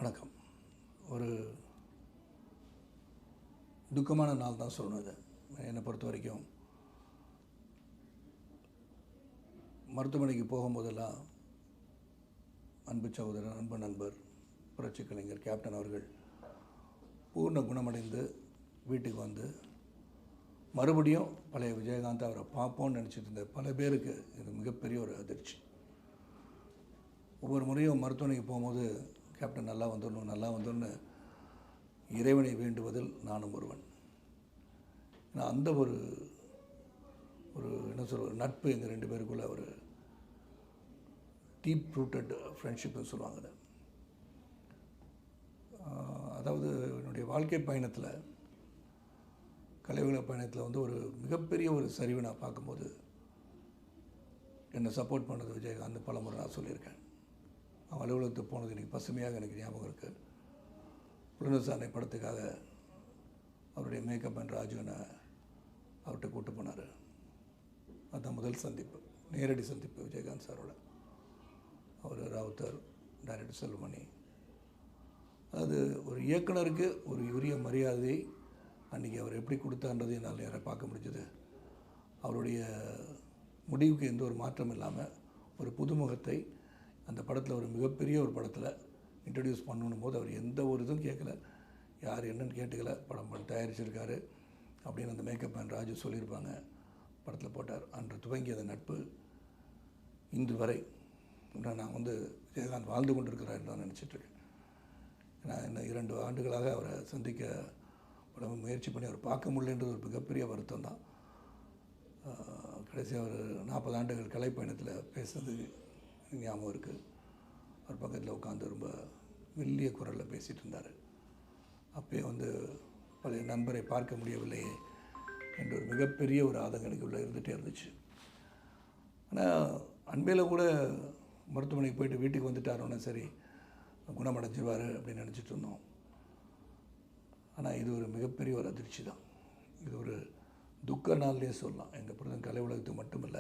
வணக்கம். ஒரு துக்கமான நாள் தான் சொல்லணும் இது. என்னை பொறுத்த வரைக்கும் மருத்துவமனைக்கு போகும்போதெல்லாம் அன்பு சகோதரர், அன்பு நண்பர், புரட்சி கலைஞர் கேப்டன் அவர்கள் பூர்ண குணமடைந்து வீட்டுக்கு வந்து மறுபடியும் பழைய விஜயகாந்த் அவரை பார்ப்போம்னு நினச்சிட்டு இருந்த பல பேருக்கு இது மிகப்பெரிய ஒரு அதிர்ச்சி. ஒவ்வொரு முறையும் மருத்துவமனைக்கு போகும்போது கேப்டன் நல்லா வந்துடணும்னு இறைவனை வேண்டுவதில் நானும் ஒருவன். ஏன்னா அந்த ஒரு என்ன சொல்ற நட்பு எங்கள் ரெண்டு பேருக்குள்ள ஒரு டீப் ரூட்டட் ஃப்ரெண்ட்ஷிப்னு சொல்லுவாங்க. அதாவது என்னுடைய வாழ்க்கை பயணத்தில், கலைவுல பயணத்தில் வந்து ஒரு மிகப்பெரிய ஒரு சரிவை நான் பார்க்கும்போது என்னை சப்போர்ட் பண்ணது விஜயகாந்த் பலமுறை நான் சொல்லியிருக்கேன். அவன் அலுவலகத்துக்கு போனது எனக்கு பசுமையாக எனக்கு ஞாபகம் இருக்குது. புலனசாரணை படத்துக்காக அவருடைய மேக்கப் அண்ட் ராஜுவனை அவர்கிட்ட கூப்பிட்டு போனார். அதுதான் முதல் சந்திப்பு, நேரடி சந்திப்பு விஜயகாந்த் சாரோட. அவர் ராவுத்தர், டைரக்டர் செல்வமணி. அது ஒரு இயக்குனருக்கு ஒரு உரிய மரியாதையை அன்றைக்கி அவர் எப்படி கொடுத்தான்றதை என்னால் நேராக பார்க்க முடிஞ்சது. அவருடைய முடிவுக்கு எந்த ஒரு மாற்றம் இல்லாமல் ஒரு புதுமுகத்தை அந்த படத்தில், ஒரு மிகப்பெரிய ஒரு படத்தில் இன்ட்ரடியூஸ் பண்ணணும் போது அவர் எந்த ஒரு இதுவும் கேட்கல, யார் என்னன்னு கேட்டுக்கல. படம் தயாரிச்சிருக்காரு அப்படின்னு அந்த மேக்கப் மேன் ராஜு சொல்லியிருப்பாங்க. படத்தில் போட்டார். அன்று துவங்கிய அந்த நட்பு இன்று வரை நான் வந்து விஜயகாந்த் வாழ்ந்து கொண்டிருக்கிறார் தான் நினச்சிட்ருக்கேன். நான் இன்னும் 2 ஆண்டுகளாக அவரை சந்திக்க உடம்பு முயற்சி பண்ணி அவர் பார்க்க முடியலன்றது ஒரு மிகப்பெரிய வருத்தம் தான். கடைசியாக ஒரு 40 ஆண்டுகள் கலை பயணத்தில் பேசுனது ஞாபகம் இருக்குது. அவர் பக்கத்தில் உட்காந்து ரொம்ப மெல்லிய குரலில் பேசிகிட்டு இருந்தார். அப்போயே வந்து பழைய நண்பரை பார்க்க முடியவில்லையே என்ற ஒரு மிகப்பெரிய ஒரு ஆதங்கம் எனக்குள்ளே இருந்துகிட்டே இருந்துச்சு. ஆனால் அண்மையில் கூட மருத்துவமனைக்கு போயிட்டு வீட்டுக்கு வந்துட்டாரோன்னா சரி குணமடைஞ்சிருவார் அப்படின்னு நினச்சிட்டு இருந்தோம். ஆனால் இது ஒரு மிகப்பெரிய ஒரு அதிர்ச்சி தான். இது ஒரு துக்க நாள்லேயே சொல்லலாம். எங்கள் பிரதம் கலை உலகத்துக்கு மட்டுமல்ல,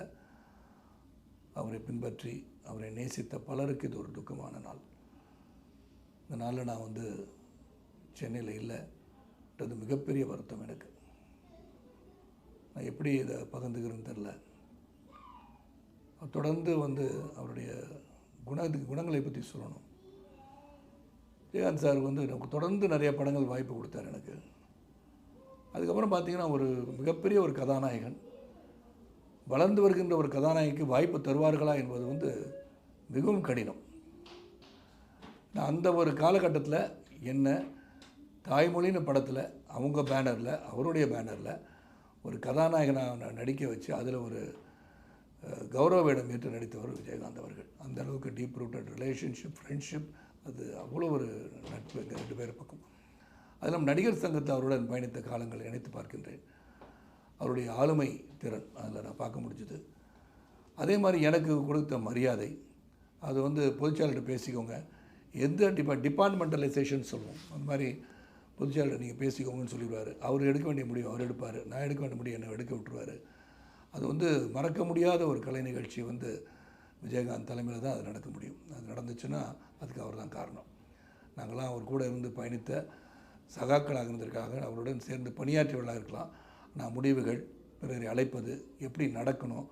அவரை பின்பற்றி அவரை நேசித்த பலருக்கு இது ஒரு துக்கமான நாள். இந்த நாளில் நான் வந்து சென்னையில் இல்லைன்றது மிகப்பெரிய வருத்தம் எனக்கு. நான் எப்படி இதை பகிர்ந்துக்கிறேன்னு தெரில. தொடர்ந்து வந்து அவருடைய குணங்களை பற்றி சொல்லணும். விஜயகாந்த் சார் வந்து எனக்கு தொடர்ந்து நிறைய படங்கள் வாய்ப்பு கொடுத்தார் எனக்கு. அதுக்கப்புறம் பார்த்திங்கன்னா ஒரு மிகப்பெரிய ஒரு கதாநாயகன், வளர்ந்து வருகின்ற ஒரு கதாநாயகிக்கு வாய்ப்பு தருவார்களா என்பது வந்து மிகவும் கடினம். நான் அந்த ஒரு காலகட்டத்தில் என்ன தாய்மொழின்னு படத்தில் அவங்க பேனரில், அவருடைய பேனரில் ஒரு கதாநாயகனாக நடிக்க வச்சு அதில் ஒரு கௌரவ வேடம் ஏற்று நடித்தவர் விஜயகாந்த் அவர்கள். அந்த அளவுக்கு டீப் ரூட்டட் ரிலேஷன்ஷிப், ஃப்ரெண்ட்ஷிப், அது அவ்வளோ ஒரு நட்பு எங்கள் 2 பேர் பக்கம். அதில் நடிகர் சங்கத்தை அவருடன் பயணித்த காலங்களை நினைத்து பார்க்கின்றேன். அவருடைய ஆளுமை திறன் அதில் நான் பார்க்க முடிஞ்சுது. அதே மாதிரி எனக்கு கொடுத்த மரியாதை, அது வந்து பொதுச்செயலாளர்கிட்ட பேசிக்கோங்க, எந்த டிபார்ட்மெண்டலைசேஷன் சொல்லுவோம், அந்த மாதிரி பொதுச்செயலாளர் நீங்கள் பேசிக்கோங்கன்னு சொல்லிடுவார். அவர் எடுக்க வேண்டிய முடிவு அவர் எடுப்பார், நான் எடுக்க வேண்டிய முடிவு என்னை எடுக்க விட்டுருவார். அது வந்து மறக்க முடியாத ஒரு கலை நிகழ்ச்சி வந்து விஜயகாந்த் தலைமையில் தான் அது நடக்க முடியும். அது நடந்துச்சுன்னா அதுக்கு அவர் தான் காரணம். நாங்களாம் அவர் கூட இருந்து பயணித்த சகாக்களாக இருந்திருக்காங்க, அவருடன் சேர்ந்து பணியாற்றியவர்களாக இருக்கலாம். நான் முடிவுகள், பிறரை அழைப்பது, எப்படி நடக்கணும்,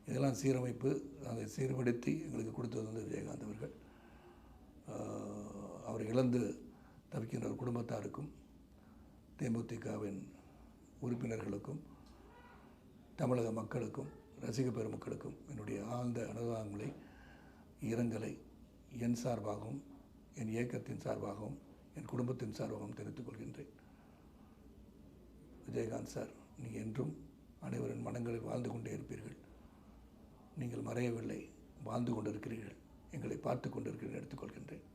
இதெல்லாம் சீரமைப்பு, அதை சீர்படுத்தி எங்களுக்கு கொடுத்தது வந்து விஜயகாந்த் அவர்கள். அவரை இழந்து தவிக்கின்ற ஒரு குடும்பத்தாருக்கும், தேமுதிகவின் உறுப்பினர்களுக்கும், தமிழக மக்களுக்கும், ரசிக பெருமக்களுக்கும் என்னுடைய ஆழ்ந்த அனுதாபங்களை, இரங்கலை என் சார்பாகவும், என் இயக்கத்தின் சார்பாகவும், என் குடும்பத்தின் சார்பாகவும் தெரிவித்துக் கொள்கின்றேன். விஜயகாந்த் சார், நீங்கள் என்றும் அனைவரின் மனங்களில் வாழ்ந்து கொண்டே இருப்பீர்கள். நீங்கள் மறையவில்லை, வாழ்ந்து கொண்டிருக்கிறீர்கள், எங்களை பார்த்து கொண்டிருக்கிறீர்கள் எடுத்துக்கொள்கின்றேன்.